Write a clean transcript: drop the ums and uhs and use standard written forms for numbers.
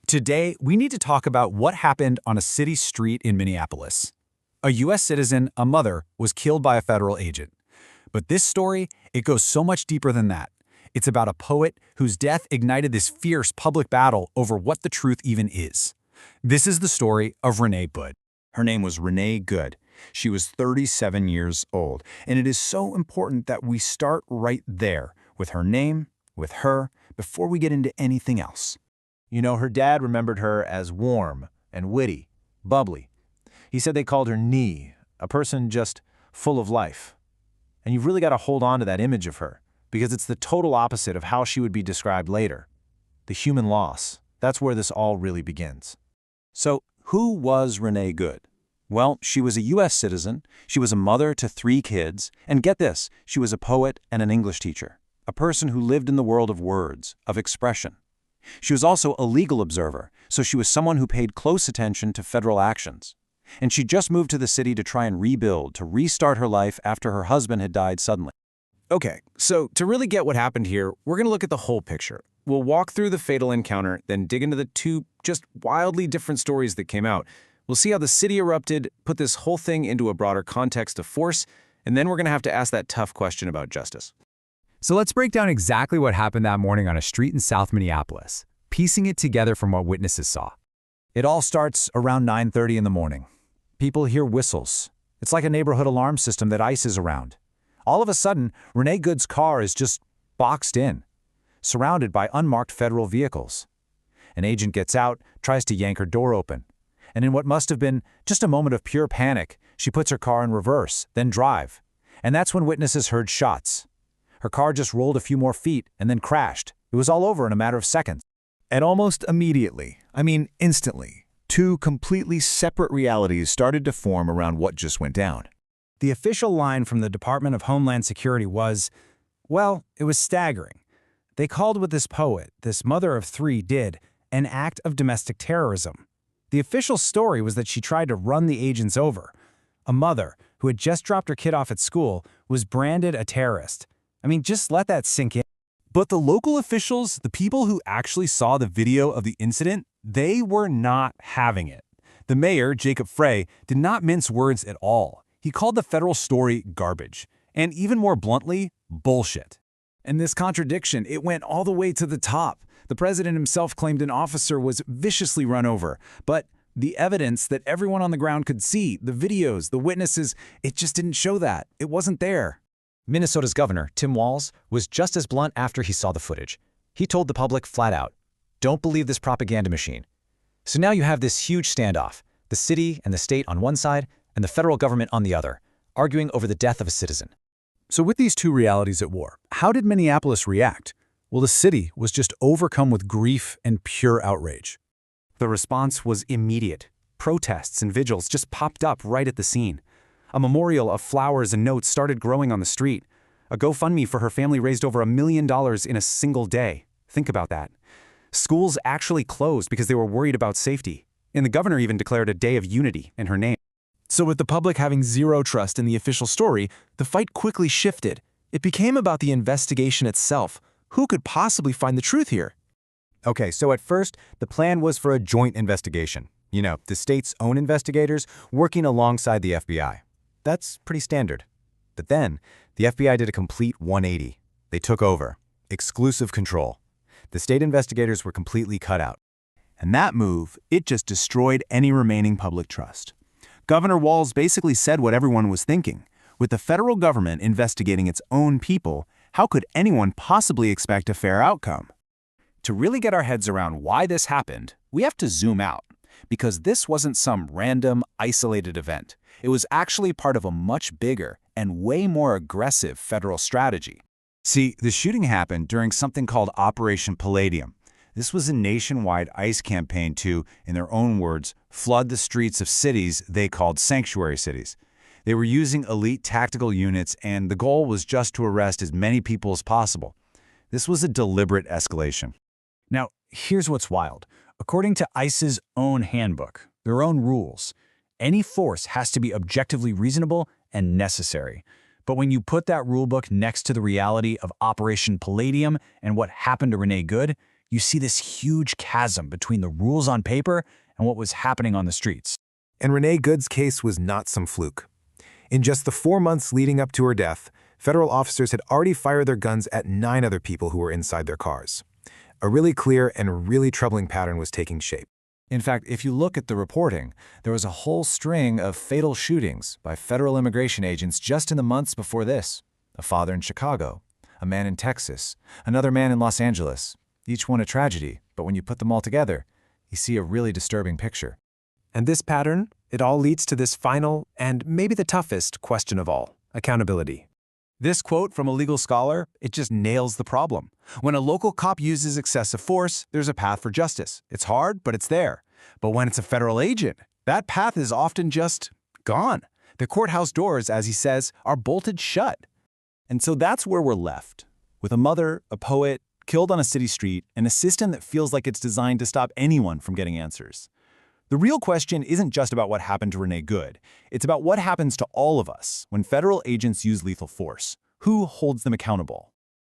Today, we need to talk about what happened on a city street in Minneapolis. A U.S. citizen, a mother, was killed by a federal agent. But this story, it goes so much deeper than that. It's about a poet whose death ignited this fierce public battle over what the truth even is. This is the story of Renée Goud. Her name was Renée Goud. She was 37 years old, and it is so important that we start right there, with her name, with her, before we get into anything else. You know, her dad remembered her as warm and witty, bubbly. He said they called her Nee, a person just full of life. And you've really got to hold on to that image of her, because it's the total opposite of how she would be described later. The human loss. That's where this all really begins. So, who was Renée Goud? Well, she was a U.S. citizen, she was a mother to 3 kids, and get this, she was a poet and an English teacher, a person who lived in the world of words, of expression. She was also a legal observer, so she was someone who paid close attention to federal actions. And she just moved to the city to try and rebuild, to restart her life after her husband had died suddenly. Okay, so to really get what happened here, we're going to look at the whole picture. We'll walk through the fatal encounter, then dig into the 2 just wildly different stories that came out. We'll see how the city erupted, put this whole thing into a broader context of force, and then we're going to have to ask that tough question about justice. So let's break down exactly what happened that morning on a street in South Minneapolis, piecing it together from what witnesses saw. It all starts around 9:30 in the morning. People hear whistles. It's like a neighborhood alarm system that ICE is around. All of a sudden, Renée Goud's car is just boxed in, surrounded by unmarked federal vehicles. An agent gets out, tries to yank her door open, and in what must have been just a moment of pure panic, she puts her car in reverse, then drive. And that's when witnesses heard shots. Her car just rolled a few more feet and then crashed. It was all over in a matter of seconds. And almost immediately, instantly, 2 completely separate realities started to form around what just went down. The official line from the Department of Homeland Security was, well, it was staggering. They called what this poet, this mother of 3, did an act of domestic terrorism. The official story was that she tried to run the agents over. A mother who had just dropped her kid off at school was branded a terrorist. Just let that sink in. But the local officials, the people who actually saw the video of the incident, they were not having it. The mayor, Jacob Frey, did not mince words at all. He called the federal story garbage, and even more bluntly, bullshit. And this contradiction, it went all the way to the top. The president himself claimed an officer was viciously run over, but the evidence that everyone on the ground could see, the videos, the witnesses, it just didn't show that. It wasn't there. Minnesota's governor, Tim Walz, was just as blunt after he saw the footage. He told the public flat out, "Don't believe this propaganda machine." So now you have this huge standoff, the city and the state on one side and the federal government on the other, arguing over the death of a citizen. So with these 2 realities at war, how did Minneapolis react? Well, the city was just overcome with grief and pure outrage. The response was immediate. Protests and vigils just popped up right at the scene. A memorial of flowers and notes started growing on the street. A GoFundMe for her family raised over $1 million in a single day. Think about that. Schools actually closed because they were worried about safety. And the governor even declared a day of unity in her name. So with the public having zero trust in the official story, the fight quickly shifted. It became about the investigation itself. Who could possibly find the truth here? Okay, so at first, the plan was for a joint investigation. The state's own investigators working alongside the FBI. That's pretty standard. But then, the FBI did a complete 180. They took over. Exclusive control. The state investigators were completely cut out. And that move, it just destroyed any remaining public trust. Governor Walz basically said what everyone was thinking. With the federal government investigating its own people, how could anyone possibly expect a fair outcome? To really get our heads around why this happened, we have to zoom out, because this wasn't some random, isolated event. It was actually part of a much bigger and way more aggressive federal strategy. See, the shooting happened during something called Operation Palladium. This was a nationwide ICE campaign to, in their own words, flood the streets of cities they called sanctuary cities. They were using elite tactical units, and the goal was just to arrest as many people as possible. This was a deliberate escalation. Now, here's what's wild. According to ICE's own handbook, their own rules, any force has to be objectively reasonable and necessary. But when you put that rulebook next to the reality of Operation Palladium and what happened to Renée Goud, You see this huge chasm between the rules on paper and what was happening on the streets. And Renée Goud's case was not some fluke. In just the 4 months leading up to her death, federal officers had already fired their guns at 9 other people who were inside their cars. A really clear and really troubling pattern was taking shape. In fact, if you look at the reporting, there was a whole string of fatal shootings by federal immigration agents just in the months before this. A father in Chicago, a man in Texas, another man in Los Angeles. Each one a tragedy, but when you put them all together, you see a really disturbing picture. And this pattern, it all leads to this final and maybe the toughest question of all, accountability. This quote from a legal scholar, it just nails the problem. When a local cop uses excessive force, there's a path for justice. It's hard, but it's there. But when it's a federal agent, that path is often just gone. The courthouse doors, as he says, are bolted shut. And so that's where we're left, with a mother, a poet, killed on a city street, and a system that feels like it's designed to stop anyone from getting answers. The real question isn't just about what happened to Renée Goud. It's about what happens to all of us when federal agents use lethal force. Who holds them accountable?